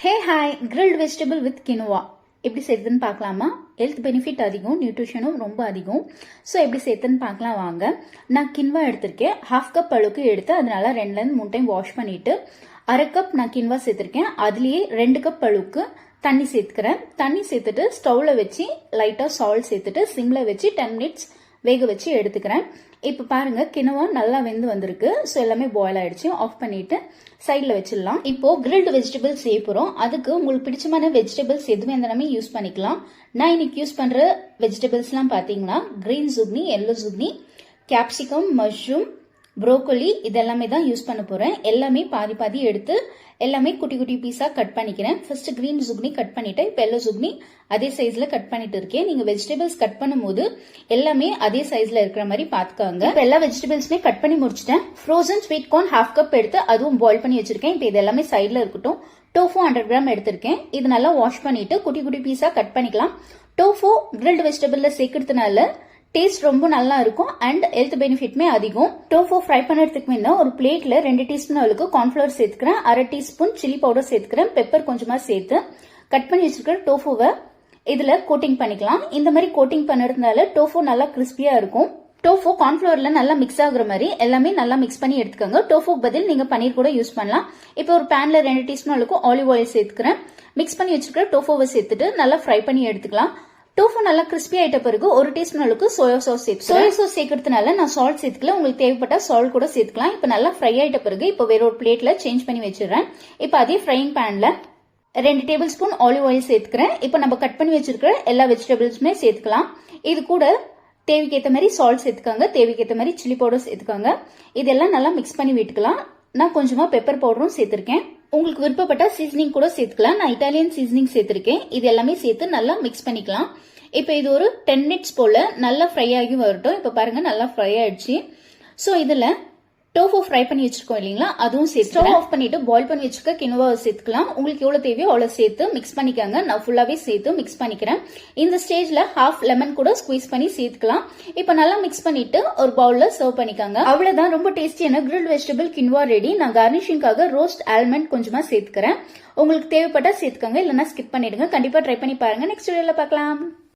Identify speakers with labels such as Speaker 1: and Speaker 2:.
Speaker 1: Hey hi grilled vegetable with quinoa எப்படி செய்யுதுன்னு பார்க்கலாமா? ஹெல்த் பெனிஃபிட் அதிகம், நியூட்ரிஷனும் ரொம்ப அதிகம். ஸோ எப்படி செய்யுதுன்னு பார்க்கலாம் வாங்க. நான் கின்வா எடுத்திருக்கேன். 1/2 கப் அளவுக்கு எடுத்து அதனால 2-3 டைம் வாஷ் பண்ணிட்டு 1/2 கப் நான் கின்வா சேர்த்திருக்கேன். அதுலேயே 2 கப் அளவுக்கு தண்ணி சேர்த்துக்கிறேன். தண்ணி சேர்த்துட்டு ஸ்டவ்ல வச்சு லைட்டாக சால்ட் சேர்த்துட்டு சிம்ல வச்சு 10 மினிட்ஸ் வேக வச்சு எடுத்துக்கிறேன். இப்போ பாருங்க கினோவா நல்லா வெந்து வந்திருக்கு. ஸோ எல்லாமே பாயில் ஆயிடுச்சு. ஆஃப் பண்ணிட்டு சைடில் வச்சிடலாம். இப்போ கிரில்டு வெஜிடபிள்ஸ் செய்ய போகிறோம். அதுக்கு உங்களுக்கு பிடிச்சமான வெஜிடபிள்ஸ் எதுவும் எந்தனமே யூஸ் பண்ணிக்கலாம். நான் இன்னைக்கு யூஸ் பண்ணுற வெஜிடபிள்ஸ்லாம் பார்த்தீங்கன்னா green zucchini, yellow zucchini, capsicum, mushroom, broccoli இதெல்லாமே தான் யூஸ் பண்ண போகிறேன். எல்லாமே பாதி பாதி எடுத்து எல்லாமே குட்டி குட்டி பீஸாக கட் பண்ணிக்கிறேன். ஃபர்ஸ்ட் கிரீன் சுக்னி கட் பண்ணிட்டேன். இப்போ எல்லோ சுக்னி அதே சைஸில் கட் பண்ணிட்டு இருக்கேன். நீங்கள் வெஜிடபிள்ஸ் கட் பண்ணும்போது எல்லாமே அதே சைஸில் இருக்கிற மாதிரி பார்த்துக்காங்க. இப்போ எல்லா வெஜிடபிள்ஸுமே கட் பண்ணி முடிச்சிட்டேன். ஃப்ரோசன் ஸ்வீட் கார்ன் 1/2 கப் எடுத்து அதுவும் பாயில் பண்ணி வச்சிருக்கேன். இப்போ இது எல்லாமே சைடில் இருக்கட்டும். டோஃபு 100 கிராம் எடுத்திருக்கேன். இது நல்லா வாஷ் பண்ணிட்டு குட்டி குட்டி பீஸாக கட் பண்ணிக்கலாம். டோஃபு கிரில்டு வெஜிடபிள்ல சேர்க்கறதுனால டேஸ்ட் ரொம்ப நல்லா இருக்கும் அண்ட் ஹெல்த் பெனிஃபிட்மே அதிகம். டோஃபு ஃப்ரை பண்ணுறதுக்கு முன்ன ஒரு பிளேட்ல 2 டீஸ்பூன் அளவுக்கு கார்ன்ஃபிளவர் சேர்த்துக்கிறேன். 1/2 டீஸ்பூன் சில்லி பவுடர் சேர்த்துக்கிறேன். பெப்பர் கொஞ்சமா சேர்த்து கட் பண்ணி வச்சிருக்கிற டோஃபுவை இதுல கோட்டிங் பண்ணிக்கலாம். இந்த மாதிரி கோட்டிங் பண்ணுறதுனால டோஃபு நல்லா கிறிஸ்பியா இருக்கும். டோஃபு கார்ன்ஃபிளவர்ல நல்லா மிக்ஸ் ஆகுற மாதிரி எல்லாமே நல்லா மிக்ஸ் பண்ணி எடுத்துக்கோங்க. டோஃபுக்கு பதில் நீங்க பன்னீர் கூட யூஸ் பண்ணலாம். இப்போ ஒரு பேன்ல 2 டீஸ்பூன் அளவுக்கு ஆலிவ் ஆயில் சேர்த்துக்கிறேன். மிக்ஸ் பண்ணி வச்சிருக்கிற டோஃபுவை சேர்த்துட்டு நல்லா ஃப்ரை பண்ணி எடுத்துக்கலாம். டோஃபு நல்லா கிறிஸ்பி ஆயிட்ட பிறகு 1 டீஸ்பூன் அளவுக்கு சோயா சாஸ் சேர்த்து சோயா சாஸ் சேர்க்கறதுனால நான் சால்ட் சேர்த்துக்கல. உங்களுக்கு தேவைப்பட்ட சால்ட் கூட சேர்த்துக்கலாம். இப்போ நல்லா ஃப்ரை ஆயிட்ட பிறகு இப்போ வேற ஒரு பிளேட்ல சேஞ்ச் பண்ணி வச்சிடறேன். இப்போ அதே ஃப்ரைங் பேன்ல 2 டேபிள் ஸ்பூன் ஆலிவ் ஆயில் சேர்த்துக்கிறேன். இப்போ நம்ம கட் பண்ணி வச்சிருக்கிற எல்லா வெஜிடபிள்ஸுமே சேர்த்துக்கலாம். இது கூட தேவைக்கேற்ற மாதிரி சால்ட் சேர்த்துக்காங்க. தேவைக்கேற்ற மாதிரி சில்லி பவுடர் சேர்த்துக்காங்க. இதெல்லாம் நல்லா மிக்ஸ் பண்ணி விட்டுக்கலாம். நான் கொஞ்சமா பெப்பர் பவுடரும் சேர்த்திருக்கேன். உங்களுக்கு விருப்பப்பட்ட சீசனிங் கூட சேர்த்துக்கலாம். நான் இட்டாலியன் சீசனிங் சேர்த்திருக்கேன். இது எல்லாமே சேர்த்து நல்லா மிக்ஸ் பண்ணிக்கலாம். இப்போ இது ஒரு 10 மினிட்ஸ் போல நல்லா ஃப்ரை ஆகி வரட்டும். இப்போ பாருங்க நல்லா ஃப்ரை ஆயிடுச்சு. ஸோ இதுல டோஃபு ஃப்ரை பண்ணி வச்சிருக்கோம் இல்லைங்களா, அதுவும் சேர்த்து ஸ்டவ் ஆஃப் பண்ணிட்டு பாயில் பண்ணி வச்சிருக்க கினோவாவை சேர்த்துக்கலாம். உங்களுக்கு எவ்வளவு தேவையோ அவ்வளவு சேர்த்து மிக்ஸ் பண்ணிக்காங்க. நான் ஃபுல்லாவே சேர்த்து மிக்ஸ் பண்ணிக்கிறேன். இந்த ஸ்டேஜ்ல 1/2 லெமன் கூட ஸ்குவீஸ் பண்ணி சேர்த்துக்கலாம். இப்போ நல்லா மிக்ஸ் பண்ணிட்டு ஒரு பவுல்ல சர்வ் பண்ணிக்காங்க. அவ்வளவுதான், ரொம்ப டேஸ்டியான கிரில்ட் வெஜிடபிள் கினோவா ரெடி. நான் கார்னிஷிங்காக ரோஸ்ட் ஆல்மண்ட் கொஞ்சமா சேர்த்துக்கிறேன். உங்களுக்கு தேவைப்பட்டா சேர்த்துக்காங்க, இல்லைன்னா ஸ்கிப் பண்ணிடுங்க. கண்டிப்பா ட்ரை பண்ணி பாருங்க. நெக்ஸ்ட் வீடியோல பார்க்கலாம்.